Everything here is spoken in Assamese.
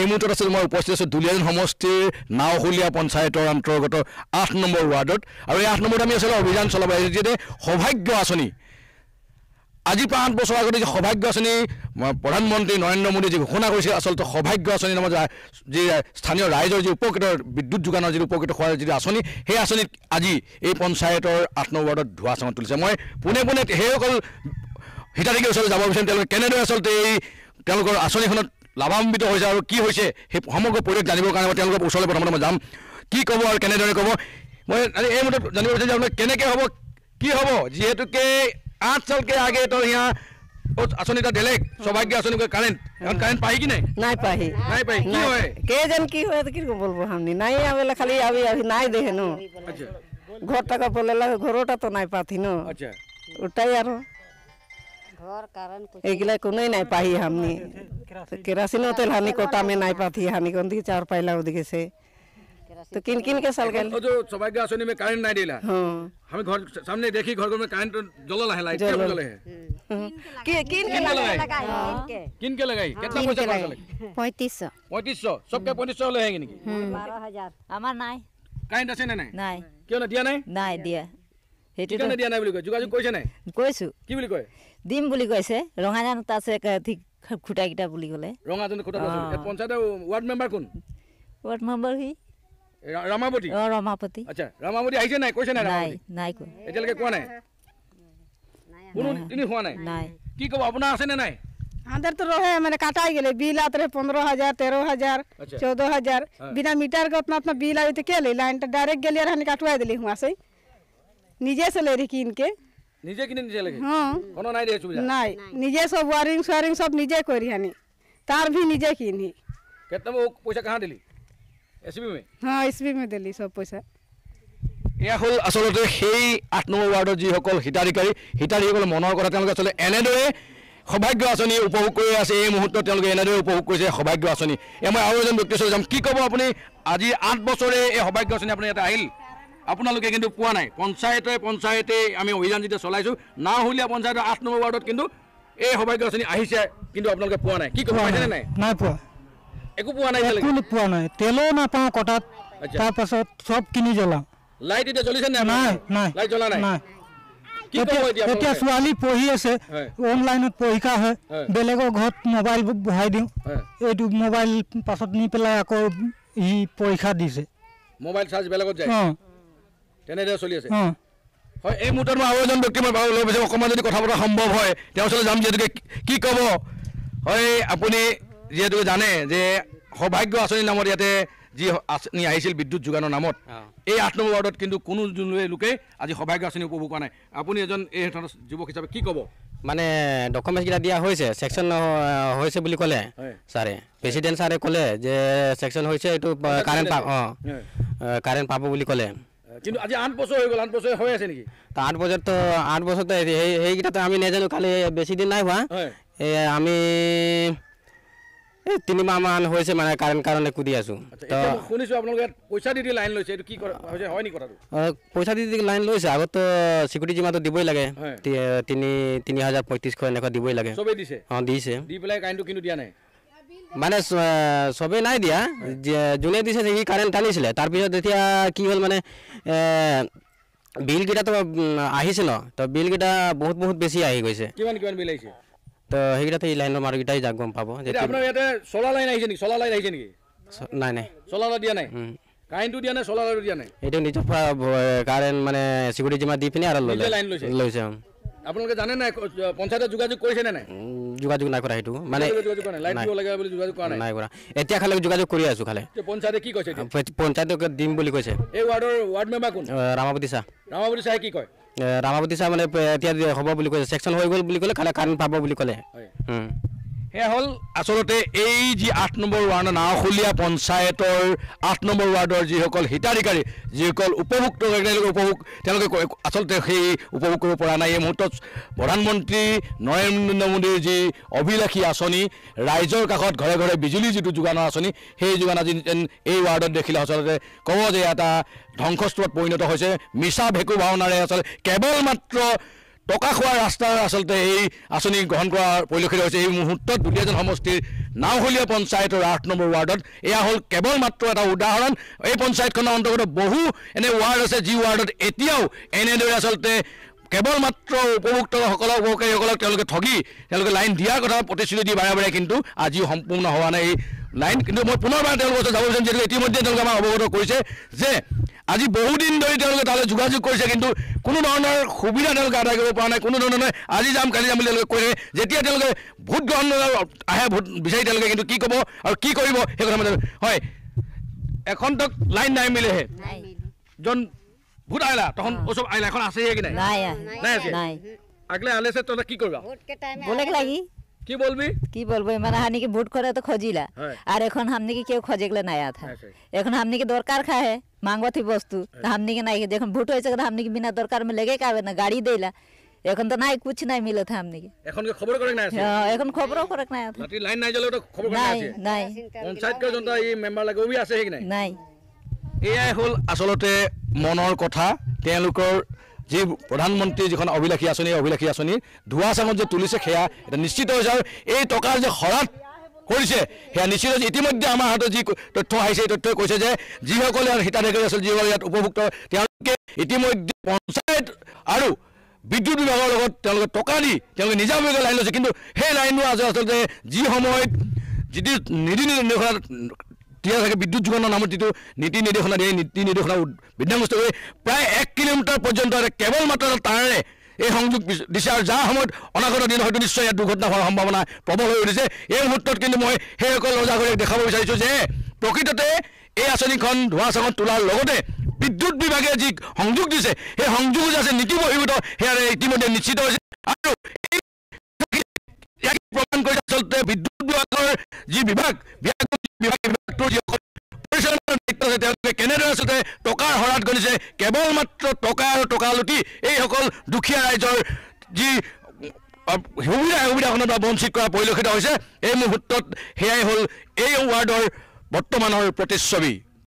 এই মুহূৰ্তত আছিল মই উপস্থিত আছোঁ দুলীয়াজান সমষ্টিৰ নাওহলীয়া পঞ্চায়তৰ অন্তৰ্গত ৮ নম্বৰ ৱাৰ্ডত আৰু এই ৮ নম্বৰত আমি আচলতে অভিযান চলাব যে সৌভাগ্য আঁচনি আজি ৫ বছৰ আগতে যে সৌভাগ্য আঁচনি প্ৰধানমন্ত্ৰী নৰেন্দ্ৰ মোদীয়ে যি ঘোষণা কৰিছিল আচলতে সৌভাগ্য আঁচনি নামৰ যি স্থানীয় ৰাইজৰ যি উপকৃত বিদ্যুৎ যোগানৰ যি উপকৃত হোৱাৰ যি আঁচনি সেই আঁচনিত আজি এই পঞ্চায়তৰ ৮ নম্বৰ ৱাৰ্ডত ধোঁৱা চাঙত তুলিছে মই পোনে পোনে সেইসকল হিতাধিকাৰীৰ ওচৰলৈ যাব বিচাৰিম তেওঁলোকে কেনেদৰে আচলতে এই তেওঁলোকৰ আঁচনিখনত লাভান্বিত হৈছে আৰু কি হৈছে সেই সমগ্ৰ পৰিৱেশ জানিবৰ কাৰণে মই তেওঁলোকৰ ওচৰলৈ প্ৰথমতে মই যাম কি ক'ব আৰু কেনেদৰে ক'ব মই এই মুহূৰ্তত জানিব বিচাৰিম যে আপোনাক কেনেকৈ হ'ব কি হ'ব যিহেতুকে 8 साल के आगे तो यहाँ आसनी दिले सौभाग्य आसनी को कारेंट पाई कि नहीं पाई की होए के जन की होए तो की बोलबो हमनी नहीं आवेला खाली अभी नहीं देहे नो अच्छा घर तक बोलेला घरोटा तो नहीं पाथी नो अच्छा उठाई यार घर कारण एगला को नहीं पाई हमनी केरासिन तेल हानि कोटा में नहीं पाथी हानि कोंदी 4 पाइला ओदिके से तो किन किन के साल गए जो सौभाग्य आसनी में करंट नहीं दिला हां हमें घर सामने देखी घर में करंट जलल है लाइट के जले है किन के लगाई कितना पैसा लगे 3500 सबके 3500 ले है कि 12000 আমার নাই करंट আছে না নাই নাই কিয় না দিয়া নাই নাই দিয়া হেতু কেন দিয়া নাই বুলি কয় যোগাযোগ কৰিছে নাই কৈছো কি বুলি কয় দিম বুলি কৈছে ৰঙাজান আছে ঠিক খুঁটা কিটা বুলি ক'লে ৰঙাজান খুঁটা আছে পঞ্চায়তৰ ওয়ার্ড মেম্বার কোন ওয়ার্ড মেম্বার হি रामावती रामावती अच्छा रामावती आइसे নাই কৈছে নাই নাই নাই কো এতিয়ালৈকে কোৱা নাই কোনো তিনি হোৱা নাই নাই কি কব আপোনাৰ আছে নে নাই अंदर तो रहे मैंने काटा गेले बिल आते रहे 15000 13000 14000 बिना मीटर के उतना उतना बिल आई तो के ले लाइन तो डायरेक्ट गेलिए रहने काटवा दिली हुआ से निजे से ले रही किन के निजे किने निजे लगे हां कोनो नहीं रे सुविधा नहीं निजे सब वायरिंग सब निजे करी हनी तार भी निजे किनी कितना वो पैसा कहां दिली एसबी में हां एसबी में दिली सब पैसा এয়া হল আসলতে সেই 8 নম্বৰ ওয়াৰ্ডৰ যিসকল হিতাধিকাৰী মনৰ কথা তেওঁলোকে আসলে এনেদৰে সৌভাগ্য আঁচনি উপভোগ কৰি আছে এই মুহূৰ্তত তেওঁলোকে এনেদৰে উপভোগ কৰিছে সৌভাগ্য আঁচনি মই আৰু এজন ব্যক্তিৰ ওচৰলৈ যাম কি ক'ব আপুনি আজি 8 বছৰে এই সৌভাগ্য আঁচনি আপুনি ইয়াতে আহিল আপোনালোকে কিন্তু পোৱা নাই পঞ্চায়তে আমি অভিযান যেতিয়া চলাইছোঁ নাওহলীয়া পঞ্চায়তৰ 8 নম্বৰ ওয়াৰ্ডত কিন্তু এই সৌভাগ্য আঁচনি আহিছে কিন্তু আপোনালোকে পোৱা নাই কি ক'ব পাইছেনে নাই নাই পোৱা একো পোৱা নাই একো পোৱা নাই তেলো নাপাওঁ কটাত তাৰ পাছত সব কিনি জ্বলাওঁ লাইট এতিয়া জ্বলিছে নাই নাই লাইট জ্বলা নাই কি ক'ব এতিয়া ছোৱালী পঢ়ি আছে অনলাইনত পৰীক্ষা হয় বেলেগৰ ঘৰত মোবাইল বহাই দিওঁ এইটো মোবাইল পাছত নি পেলাই আকৌ ই পৰীক্ষা দিছে মোবাইল চাৰ্জ বেলেগত যায় তেনেদৰে চলি আছে হয় এই মুহূৰ্তত মই আৰু এজন ব্যক্তি মই বাৰু লৈ গৈছোঁ অকণমান যদি কথা পতা সম্ভৱ হয় তেওঁৰ ওচৰলৈ যাম যিহেতুকে কি ক'ব হয় আপুনি যিহেতুকে জানে যে সৌভাগ্য আঁচনি নামত ইয়াতে যি আঁচনি আহিছিল বিদ্যুৎ যোগানৰ নামত এই 8 নম্বৰ ওয়াৰ্ডত কিন্তু কোনো লোকে আজি সৌভাগ্য আঁচনি উপভোগ কৰা নাই আপুনি এজন এই যুৱক হিচাপে কি ক'ব মানে ডকুমেন্টস গিলা দিয়া হৈছে সেকশন হৈছে বুলি ক'লে ছাৰে প্ৰেসিডেন্ট ছাৰে ক'লে যে সেকশন হৈছে এটো কাৰেন্ট পাব বুলি ক'লে কিন্তু আজি 8 বছৰ হৈ গ'ল 8 বছৰ হৈ আছে নেকি তা 8 বছৰ তো এই গিটা তো আমি নেজানো খালি বেছি দিন নাই হোৱা আমি 3 মাহ মান হৈছে মানে কারণে কুদি আছো তো শুনিছো আপোনালোকে পইচা দি লাইন লৈছে এটো কি হৈছে হয় নি কথাটো পইচা দি লাইন লৈছে আগত তো সিকিউৰিটি জিমা তো দিবই লাগে 3035 এনেকা দিবই লাগে সবে দিছে দিছে দি পেলাই কাৰেণ্টটো কিন্তু দিয়া নাই মানে সবে নাই দিয়া জুনে দিছে সেই কারেন্ট টানিছিলে তাৰ পিছত এতিয়া কি হল মানে বিল গিটা তো আহিছে ন তো বিল গিটা বহুত বেছি আহি গৈছে কিমান বিল আহিছে তো সেইগিটাতে এই লাইনৰ মাৰ গিটাই যাক গম পাব যে আপোনাৰ ইয়াতে সোলাৰ লাইন আহিছে নেকি নাই সোলাৰ দিয়া নাই কাৰেণ্টটো দিয়া নাই সোলাৰ দিয়া নাই এইটো নিজৰ কাৰেন্ট মানে সিকিউৰিটি জিমা দি পিনে আৰু লৈছে আপোনালোকে জানে নাই পঞ্চায়তত যোগাযোগ কৰিছে নাই যোগাযোগ নাই কৰা হেতু মানে যোগাযোগ কৰা নাই লাইট দিব লাগে বুলি যোগাযোগ কৰা নাই কৰা এতিয়া খালি যোগাযোগ কৰি আছো খালি পঞ্চায়তে কি কৈছে পঞ্চায়তক দিম বুলি কৈছে এই ওয়ার্ড মেম্বার কোন রামাবতী শাহ কি কয় রামাবতী শাহ মানে এতিয়া হ'ব বুলি কৈছে সেকশন হৈ গ'ল বুলি ক'লে খালি কারেন্ট পাব বুলি ক'লে হে হল আসলতে এই যি 8 নম্বৰ ওয়াৰ্ড নাওহলীয়া পঞ্চায়তৰ 8 নম্বৰ ওয়াৰ্ডৰ যিসকল হিতাধিকাৰী যিসকল উপভোক্ত তেওঁলোকে আসলতে সেই উপভোগ কৰিব পৰা নাই এই মুহূৰ্তত প্ৰধানমন্ত্ৰী নৰেন্দ্ৰ মোদীৰ যি অভিলাষী আঁচনি ৰাইজৰ কাষত ঘৰে ঘৰে বিজুলী যিটো যোগানৰ আঁচনি সেই যোগান আজি এই ওয়াৰ্ডত দেখিলে আসলতে ক'ব যে এটা ধ্বংসস্তূপত পৰিণত হৈছে মিছা ভেকু ভাওনাৰে আসলে কেৱল মাত্ৰ টকা খোৱাৰ ৰাস্তাৰ আসলতে এই আঁচনি গ্ৰহণ কৰাৰ পৰিলক্ষিত হৈছে এই মুহূৰ্তত দুলীয়াজান সমষ্টিৰ নাওহলীয়া পঞ্চায়তৰ 8 নম্বৰ ৱাৰ্ডত এয়া হ'ল কেৱল মাত্ৰ এটা উদাহৰণ এই পঞ্চায়তখনৰ অন্তৰ্গত বহু এনে ৱাৰ্ড আছে যি ৱাৰ্ডত এতিয়াও এনেদৰে আচলতে কেৱল মাত্ৰ উপভোক্তাসকলক উপভোক্তাসকলক তেওঁলোকে ঠগি তেওঁলোকে লাইন দিয়াৰ কথা প্ৰতিশ্ৰুতি দি বাৰে বাৰে কিন্তু আজিও সম্পূৰ্ণ হোৱা নাই এই লাইন কিন্তু মই পুনৰবাৰ তেওঁলোকৰ ওচৰত যাব বিচাৰিম যিহেতু ইতিমধ্যে তেওঁলোকে আমাক অৱগত কৰিছে যে আজি বহুদিন ধৰি তেওঁলোকে তালৈ যোগাযোগ কৰিছে কিন্তু কোনো ধৰণৰ সুবিধা তেওঁলোকে আদায় কৰিব পৰা নাই কোনো ধৰণৰ আজি যাম কালি যাম বুলি তেওঁলোকে কৈছে যেতিয়া তেওঁলোকে ভোট গ্ৰহণ আহে ভোট বিচাৰি তেওঁলোকে কিন্তু কি ক'ব আৰু কি কৰিব সেই কথা হয় এখন তক লাইন নাই মিলেহে জন ভোট আইলা তখন ওসব আইলা এখন আছে কি নাই নাই নাই আছে নাই আগলে আলে সে তোরা কি করবা বলে লাগি কি বলবি কি বলবো মানে হানি के ভোট করে তো খজিলা আর এখন हमने के কেউ খজেগলে নাই আথা এখন हमने के দরকার খায় मांगवती वस्तु हमने के নাই যখন ভোট হয়েছে हमने के बिना दरकार में लेगे कावे ना गाड़ी देला এখন তো নাই कुछ নাই মিলে था हमने के এখন কে খবর করে নাই আছে এখন খবরও করে নাই আথা মাটি লাইন নাই জলে তো খবর করে নাই আছে নাই পঞ্চায়েত কে জনতা এই মেম্বার লাগে ওবি আছে কি নাই নাই এয়াই হ'ল আসলতে মনৰ কথা তেওঁলোকৰ যি প্ৰধানমন্ত্ৰী যিখন অভিলাষী আঁচনি ধোৱা চাঙত যে তুলিছে সেয়া এটা নিশ্চিত হৈছে আৰু এই টকাৰ যে খৰাত কৰিছে সেয়া নিশ্চিত হৈছে ইতিমধ্যে আমাৰ হাতত যি তথ্য আহিছে এই তথ্যই কৈছে যে যিসকলে হিতাধিকাৰী আছিল যিসকলে ইয়াত উপভুক্ত তেওঁলোকে ইতিমধ্যে পঞ্চায়ত আৰু বিদ্যুৎ বিভাগৰ লগত তেওঁলোকে টকা দি তেওঁলোকে নিজাববীয়াকৈ লাইন লৈছে কিন্তু সেই লাইনবোৰ আচলতে যি সময়ত যিটো নীতি নিৰ্দেশনা দিয়া থাকে বিদ্যুৎ যোগানৰ নামত যিটো নীতি নিৰ্দেশনা দিয়ে নীতি নিৰ্দেশনা বিধ্বস্ত কৰি প্ৰায় 1 কিলোমিটাৰ পৰ্যন্ত কেৱল মাত্ৰ তাৰেৰে এই সংযোগ দিছে আৰু যাৰ সময়ত অনাগত দিন হয়তো নিশ্চয় ইয়াত দুৰ্ঘটনা হোৱাৰ সম্ভাৱনা প্ৰবল হৈ উঠিছে এই মুহূৰ্তত কিন্তু মই সেইসকল ৰজাঘৰীয়াক দেখাব বিচাৰিছোঁ যে প্ৰকৃততে এই আঁচনিখন ধোৱা চাঙত তোলাৰ লগতে বিদ্যুৎ বিভাগে যি সংযোগ দিছে সেই সংযোগ যে আছে নীতি বহিৰ্ভূত সেয়াৰে ইতিমধ্যে নিশ্চিত হৈছে আৰু প্ৰমাণ কৰি আচলতে বিদ্যুৎ বিভাগৰ যি বিভাগটোৰ যিসকল পৰিচালনাৰ দায়িত্ব আছে তেওঁলোকে কেনেদৰে আচলতে টকাৰ হৰাত গণিছে কেৱল মাত্ৰ টকা আৰু টকা লুটি এইসকল দুখীয়া ৰাইজৰ যি সুবিধাখনৰ পৰা বঞ্চিত কৰা পৰিলক্ষিত হৈছে এই মুহূৰ্তত সেয়াই হ'ল এই ৱাৰ্ডৰ বৰ্তমানৰ প্ৰতিচ্ছবি।